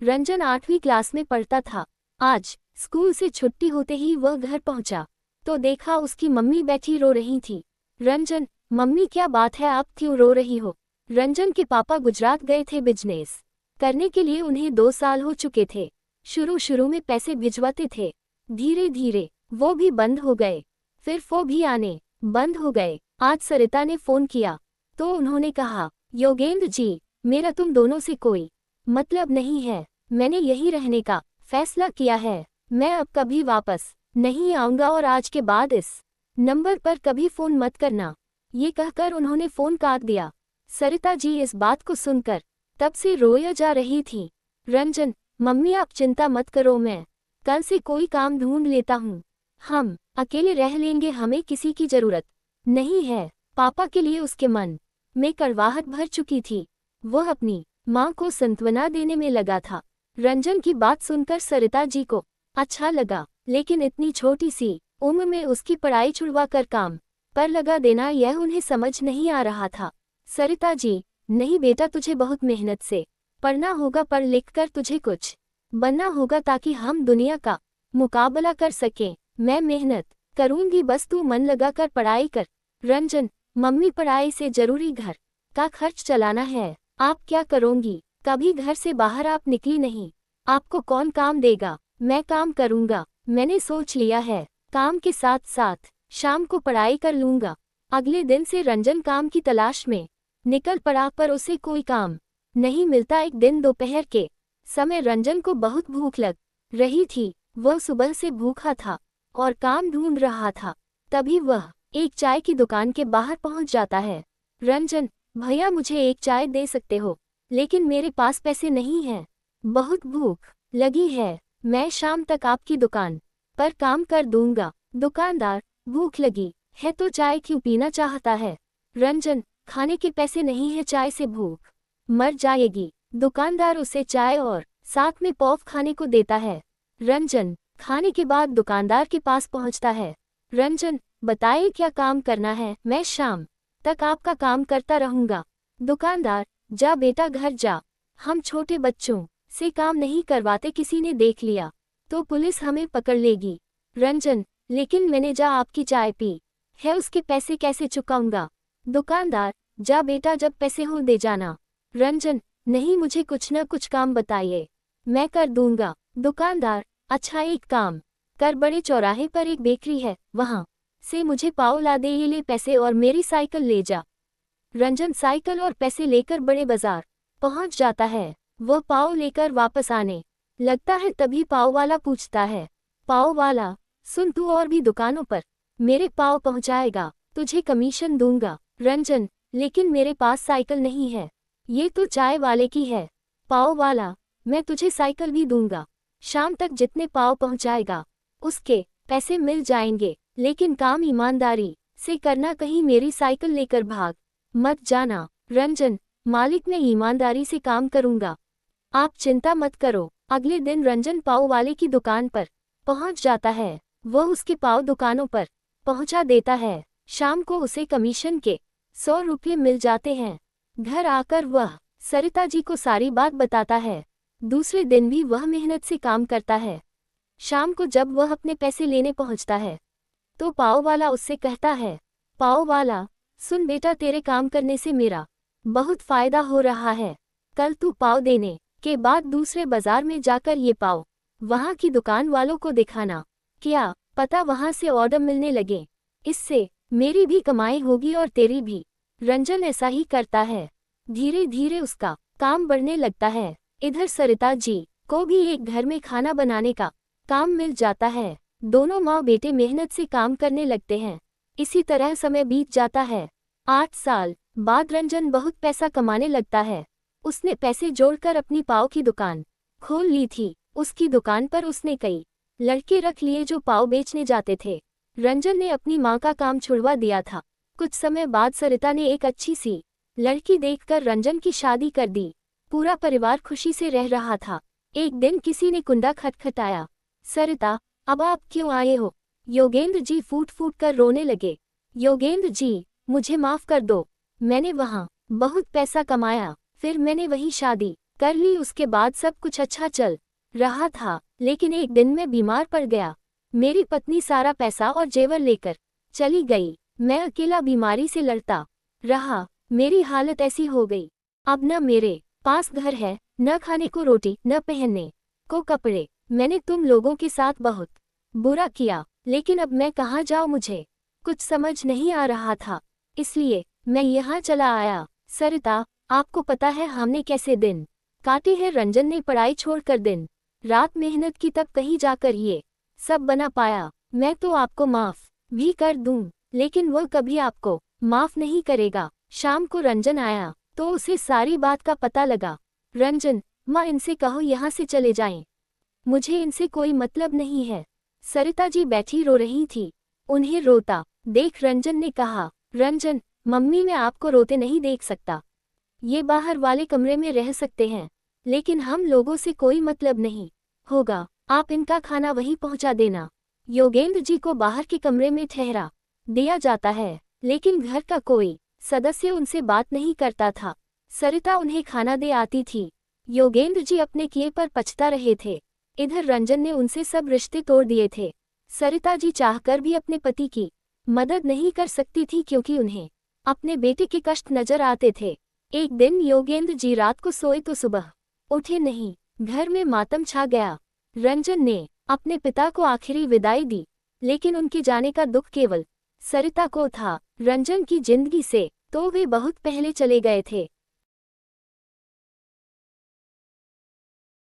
रंजन 8वीं क्लास में पढ़ता था। आज स्कूल से छुट्टी होते ही वह घर पहुंचा तो देखा उसकी मम्मी बैठी रो रही थी। रंजन, मम्मी क्या बात है, आप क्यों रो रही हो? रंजन के पापा गुजरात गए थे बिजनेस करने के लिए, उन्हें 2 साल हो चुके थे। शुरू में पैसे भिजवाते थे, धीरे धीरे वो भी बंद हो गए, फिर वो भी आने बंद हो गए। आज सरिता ने फोन किया तो उन्होंने कहा, योगेंद्र जी, मेरा तुम दोनों से कोई मतलब नहीं है। मैंने यहीं रहने का फैसला किया है। मैं अब कभी वापस नहीं आऊंगा और आज के बाद इस नंबर पर कभी फोन मत करना। ये कहकर उन्होंने फोन काट दिया। सरिता जी इस बात को सुनकर तब से रोया जा रही थी। रंजन, मम्मी आप चिंता मत करो, मैं कल से कोई काम ढूंढ लेता हूँ। हम अकेले रह लेंगे, हमें किसी की जरूरत नहीं है। पापा के लिए उसके मन में कड़वाहट भर चुकी थी। वह अपनी माँ को सांत्वना देने में लगा था। रंजन की बात सुनकर सरिता जी को अच्छा लगा, लेकिन इतनी छोटी सी उम्र में उसकी पढ़ाई छुड़वा कर काम पर लगा देना, यह उन्हें समझ नहीं आ रहा था। सरिता जी, नहीं बेटा, तुझे बहुत मेहनत से पढ़ना होगा, पढ़ लिख कर तुझे कुछ बनना होगा ताकि हम दुनिया का मुकाबला कर सकें। मैं मेहनत करूंगी, बस तू मन लगा कर पढ़ाई कर। रंजन, मम्मी पढ़ाई से जरूरी घर का खर्च चलाना है। आप क्या करोगी? कभी घर से बाहर आप निकली नहीं, आपको कौन काम देगा? मैं काम करूंगा, मैंने सोच लिया है। काम के साथ साथ शाम को पढ़ाई कर लूंगा। अगले दिन से रंजन काम की तलाश में निकल पड़ा, पर उसे कोई काम नहीं मिलता। एक दिन दोपहर के समय रंजन को बहुत भूख लग रही थी। वह सुबह से भूखा था और काम ढूंढ रहा था। तभी वह एक चाय की दुकान के बाहर पहुंच जाता है। रंजन, भैया मुझे एक चाय दे सकते हो? लेकिन मेरे पास पैसे नहीं हैं। बहुत भूख लगी है, मैं शाम तक आपकी दुकान पर काम कर दूंगा। दुकानदार, भूख लगी है तो चाय क्यों पीना चाहता है? रंजन, खाने के पैसे नहीं है, चाय से भूख मर जाएगी। दुकानदार उसे चाय और साथ में पॉफ खाने को देता है। रंजन खाने के बाद दुकानदार के पास पहुंचता है। रंजन, बताइए क्या काम करना है? मैं शाम तक आपका काम करता रहूंगा। दुकानदार, जा बेटा घर जा, हम छोटे बच्चों से काम नहीं करवाते, किसी ने देख लिया तो पुलिस हमें पकड़ लेगी। रंजन, लेकिन मैंने जा आपकी चाय पी है, उसके पैसे कैसे चुकाऊंगा? दुकानदार, जा बेटा, जब पैसे हो दे जाना। रंजन, नहीं, मुझे कुछ न कुछ काम बताइए, मैं कर दूंगा। दुकानदार, अच्छा एक काम कर, बड़े चौराहे पर एक बेकरी है, वहां से मुझे पाव ला दे, ये ले पैसे और मेरी साइकिल ले जा। रंजन साइकिल और पैसे लेकर बड़े बाजार पहुंच जाता है। वह पाव लेकर वापस आने लगता है, तभी पाव वाला पूछता है, पाव वाला, सुन, तू और भी दुकानों पर मेरे पाव पहुंचाएगा, तुझे कमीशन दूंगा। रंजन, लेकिन मेरे पास साइकिल नहीं है, ये तो चाय वाले की है। पाव वाला, मैं तुझे साइकिल भी दूंगा, शाम तक जितने पाव पहुंचाएगा उसके पैसे मिल जाएंगे, लेकिन काम ईमानदारी से करना, कहीं मेरी साइकिल लेकर भाग मत जाना। रंजन, मालिक, मैं ईमानदारी से काम करूंगा, आप चिंता मत करो। अगले दिन रंजन पाव वाले की दुकान पर पहुंच जाता है। वह उसके पाव दुकानों पर पहुंचा देता है। शाम को उसे कमीशन के 100 रुपये मिल जाते हैं। घर आकर वह सरिता जी को सारी बात बताता है। दूसरे दिन भी वह मेहनत से काम करता है। शाम को जब वह अपने पैसे लेने पहुंचता है तो पाव वाला उससे कहता है, पाव वाला, सुन बेटा, तेरे काम करने से मेरा बहुत फायदा हो रहा है। कल तू पाव देने के बाद दूसरे बाजार में जाकर ये पाव वहां की दुकान वालों को दिखाना, क्या पता वहां से ऑर्डर मिलने लगे, इससे मेरी भी कमाई होगी और तेरी भी। रंजन ऐसा ही करता है। धीरे धीरे उसका काम बढ़ने लगता है। इधर सरिता जी को भी एक घर में खाना बनाने का काम मिल जाता है। दोनों माँ बेटे मेहनत से काम करने लगते हैं। इसी तरह समय बीत जाता है। 8 साल बाद रंजन बहुत पैसा कमाने लगता है। उसने पैसे जोड़कर अपनी पाव की दुकान खोल ली थी। उसकी दुकान पर उसने कई लड़के रख लिए जो पाव बेचने जाते थे। रंजन ने अपनी माँ का काम छुड़वा दिया था। कुछ समय बाद सरिता ने एक अच्छी सी लड़की देखकर रंजन की शादी कर दी। पूरा परिवार खुशी से रह रहा था। एक दिन किसी ने कुंडा खटखटाया। सरिता, अब आप क्यों आए हो? योगेंद्र जी फूट फूट कर रोने लगे। योगेंद्र जी, मुझे माफ कर दो, मैंने वहाँ बहुत पैसा कमाया, फिर मैंने वही शादी कर ली। उसके बाद सब कुछ अच्छा चल रहा था, लेकिन एक दिन मैं बीमार पड़ गया। मेरी पत्नी सारा पैसा और जेवर लेकर चली गई। मैं अकेला बीमारी से लड़ता रहा। मेरी हालत ऐसी हो गई, अब न मेरे पास घर है, न खाने को रोटी, न पहनने को कपड़े। मैंने तुम लोगों के साथ बहुत बुरा किया, लेकिन अब मैं कहाँ जाऊँ, मुझे कुछ समझ नहीं आ रहा था, इसलिए मैं यहाँ चला आया। सरिता, आपको पता है हमने कैसे दिन काटे हैं। रंजन ने पढ़ाई छोड़कर दिन रात मेहनत की, तब कहीं जाकर ये सब बना पाया। मैं तो आपको माफ भी कर दूं, लेकिन वह कभी आपको माफ नहीं करेगा। शाम को रंजन आया तो उसे सारी बात का पता लगा। रंजन, माँ इनसे कहो यहाँ से चले जाएं, मुझे इनसे कोई मतलब नहीं है। सरिता जी बैठी रो रही थी। उन्हें रोता देख रंजन ने कहा, रंजन, मम्मी मैं आपको रोते नहीं देख सकता। ये बाहर वाले कमरे में रह सकते हैं, लेकिन हम लोगों से कोई मतलब नहीं होगा। आप इनका खाना वहीं पहुंचा देना। योगेंद्र जी को बाहर के कमरे में ठहरा दिया जाता है, लेकिन घर का कोई सदस्य उनसे बात नहीं करता था। सरिता उन्हें खाना दे आती थी। योगेंद्र जी अपने किए पर पछता रहे थे। इधर रंजन ने उनसे सब रिश्ते तोड़ दिए थे। सरिता जी चाहकर भी अपने पति की मदद नहीं कर सकती थी, क्योंकि उन्हें अपने बेटे के कष्ट नजर आते थे। एक दिन योगेंद्र जी रात को सोए तो सुबह उठे नहीं। घर में मातम छा गया। रंजन ने अपने पिता को आखिरी विदाई दी, लेकिन उनके जाने का दुख केवल सरिता को था। रंजन की जिंदगी से तो वे बहुत पहले चले गए थे।